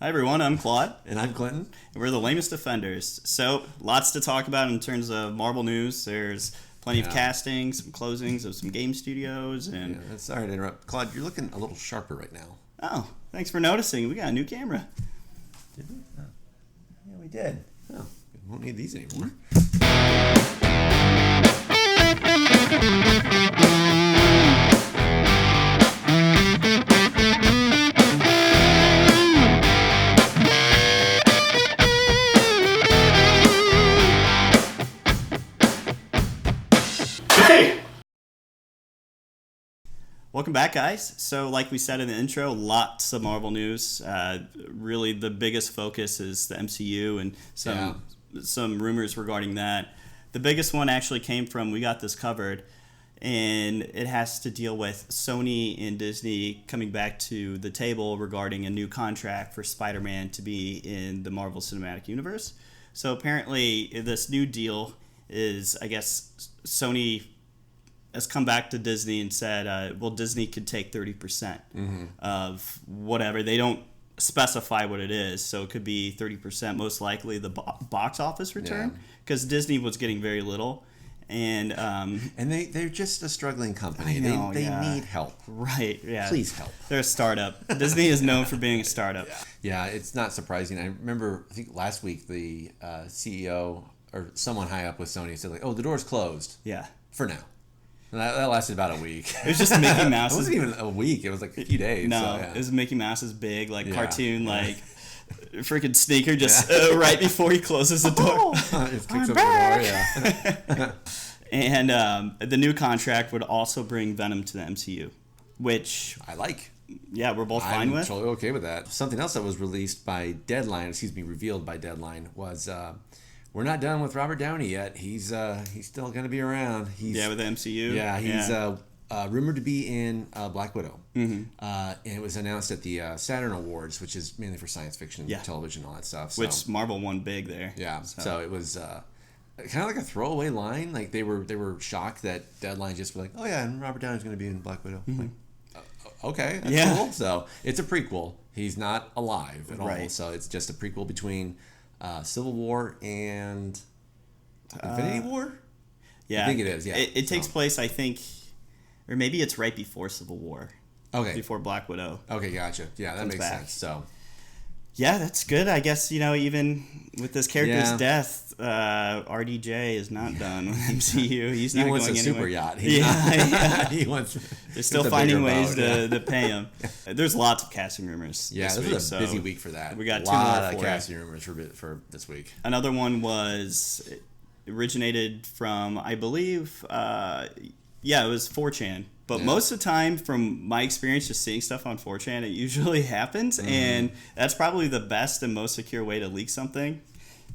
Hi everyone, I'm Claude. And I'm Clinton. And we're the Lamest Defenders. So, lots to talk about in terms of Marvel news. There's plenty of castings, some closings of some game studios, and... Yeah, sorry to interrupt. Claude, you're looking a little sharper right now. Oh, thanks for noticing. We got a new camera. Did we? Oh. Yeah, we did. Oh, we won't need these anymore. Welcome back, guys. So, like we said in the intro, lots of Marvel news. Really, the biggest focus is the MCU and some rumors regarding that. The biggest one actually came from, we got this covered, and it has to deal with Sony and Disney coming back to the table regarding a new contract for SpiderMan to be in the Marvel Cinematic Universe. So, apparently, this new deal is, I guess, Sony has come back to Disney and said, well, Disney could take 30% of whatever. They don't specify what it is, so it could be 30%, most likely the box office return, because Disney was getting very little. And they're just a struggling company. I know, they need help. Right, yeah. Please help. They're a startup. Disney is known for being a startup. Yeah, it's not surprising. I remember, I think last week, the CEO or someone high up with Sony said, like, oh, the door's closed. Yeah. For now. And that lasted about a week. It was just Mickey Mouse. It wasn't even a week. It was like a few days. No, so, it was Mickey Mouse's big, like, cartoon, like, freaking sneaker just right before he closes the door. Just kicks over the door, And the new contract would also bring Venom to the MCU, which... I like. Yeah, we're both fine with. I'm totally okay with that. Something else that was revealed by Deadline, was... we're not done with Robert Downey yet. He's still going to be around. With the MCU. Yeah, he's rumored to be in Black Widow. Mm-hmm. And it was announced at the Saturn Awards, which is mainly for science fiction, television, all that stuff. So. Which Marvel won big there. Yeah, so it was kind of like a throwaway line. Like they were shocked that Deadline just was like, oh yeah, and Robert Downey's going to be in Black Widow. Mm-hmm. Like, okay, that's cool. So it's a prequel. He's not alive at all. So it's just a prequel between... Civil War and Infinity War? Yeah. I think it is, It takes place, I think, or maybe it's right before Civil War. Okay. Before Black Widow. Okay, gotcha. Yeah, that makes sense. So. Yeah, that's good. I guess, even with this character's death, RDJ is not done with MCU. He's not going anywhere. He wants a super yacht. He wants... They're still finding ways to pay him. There's lots of casting rumors this week. This is a busy week for that. We got a two more lot of casting rumors for this week. Another one was originated from, I believe, it was 4chan. But most of the time, from my experience just seeing stuff on 4chan, it usually happens. Mm-hmm. And that's probably the best and most secure way to leak something.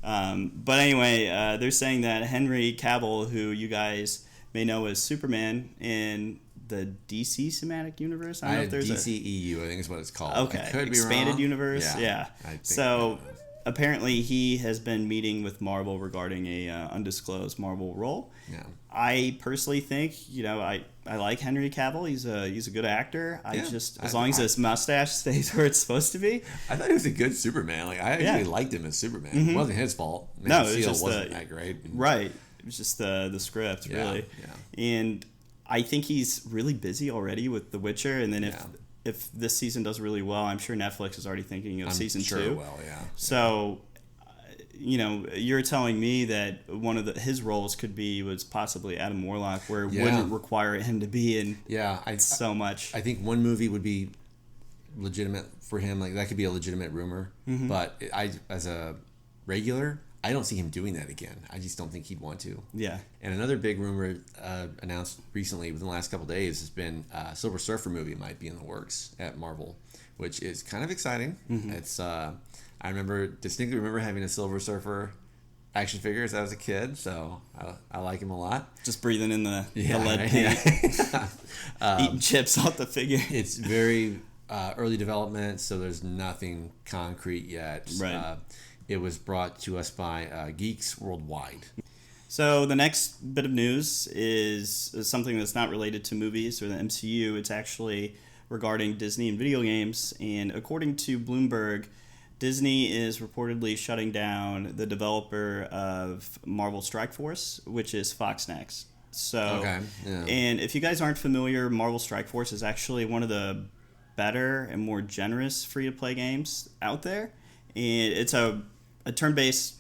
But anyway, they're saying that Henry Cavill, who you guys may know as Superman in the DC Cinematic Universe. I don't know if there's DCEU, I think is what it's called. Okay, I could Expanded be wrong. Universe. Yeah. So apparently he has been meeting with Marvel regarding a undisclosed Marvel role. Yeah. I personally think, I like Henry Cavill. He's a good actor. As long as his mustache stays where it's supposed to be. I thought he was a good Superman. Like I actually liked him as Superman. Mm-hmm. It wasn't his fault. No, it was just wasn't that great. Right. It was just the script, really. Yeah. And I think he's really busy already with The Witcher, and then if this season does really well, I'm sure Netflix is already thinking of season 2. It will, yeah. So, you're telling me that one of his roles was possibly Adam Warlock, where it wouldn't require him to be in so much. I think one movie would be legitimate for him. Like that could be a legitimate rumor, but as a regular, I don't see him doing that again. I just don't think he'd want to. Yeah. And another big rumor announced recently within the last couple of days has been Silver Surfer movie might be in the works at Marvel, which is kind of exciting. Mm-hmm. It's I distinctly remember having a Silver Surfer action figure as I was a kid, so I like him a lot. Just breathing in the lead paint, eating chips off the figure. It's very early development, so there's nothing concrete yet. Right. It was brought to us by Geeks Worldwide. So the next bit of news is something that's not related to movies or the MCU. It's actually regarding Disney and video games. And according to Bloomberg, Disney is reportedly shutting down the developer of Marvel Strikeforce, which is Fox Next. So, okay, yeah. And if you guys aren't familiar, Marvel Strikeforce is actually one of the better and more generous free-to-play games out there. And it's a turn-based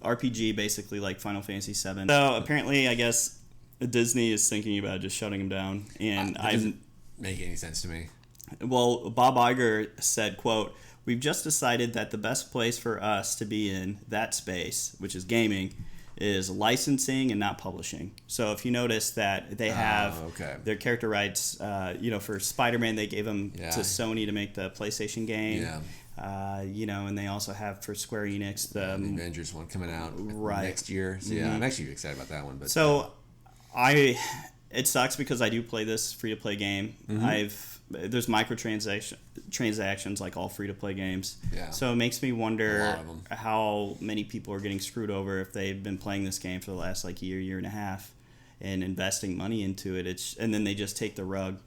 RPG, basically like Final Fantasy VII. So apparently, I guess Disney is thinking about just shutting them down. And It doesn't make any sense to me. Well, Bob Iger said, quote, "We've just decided that the best place for us to be in that space, which is gaming, is licensing and not publishing." So if you notice that they have their character rights, for SpiderMan, they gave them to Sony to make the PlayStation game. Yeah. And they also have for Square Enix the Avengers one coming out next year. So yeah, I'm actually excited about that one. But it sucks because I do play this free to play game. There's transactions like all free to play games. Yeah. So it makes me wonder how many people are getting screwed over if they've been playing this game for the last year and a half and investing money into it. And then they just take the rug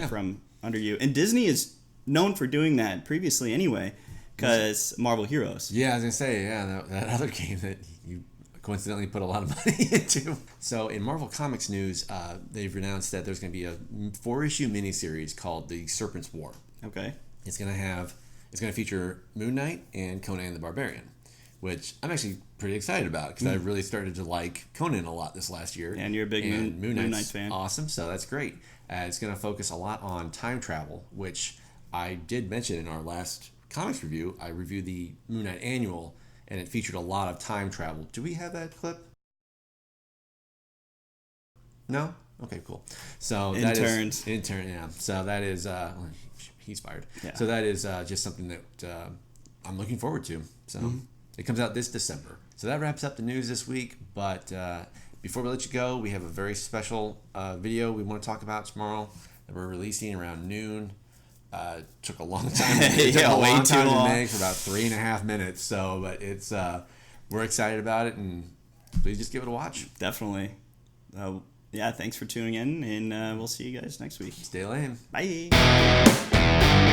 from under you. And Disney is known for doing that previously anyway, because Marvel Heroes. Yeah, I was gonna say that other game that you coincidentally put a lot of money into. So in Marvel Comics news, they've announced that there's going to be a 4-issue miniseries called The Serpent's War. Okay. It's going to feature Moon Knight and Conan the Barbarian, which I'm actually pretty excited about because I really started to like Conan a lot this last year. And you're a big Moon Knight fan. Awesome, so that's great. It's going to focus a lot on time travel, which I did mention in our last comics review. I reviewed the Moon Knight Annual, and it featured a lot of time travel. Do we have that clip? No? Okay, cool. So Interns. Yeah. So that is he's fired. Yeah. So that is just something that I'm looking forward to. So it comes out this December. So that wraps up the news this week. But before we let you go, we have a very special video we want to talk about tomorrow that we're releasing around noon. Took a long time. It took a long time to make, for about 3.5 minutes. So, but it's we're excited about it, and please just give it a watch. Definitely. Thanks for tuning in, and we'll see you guys next week. Stay lame. Bye.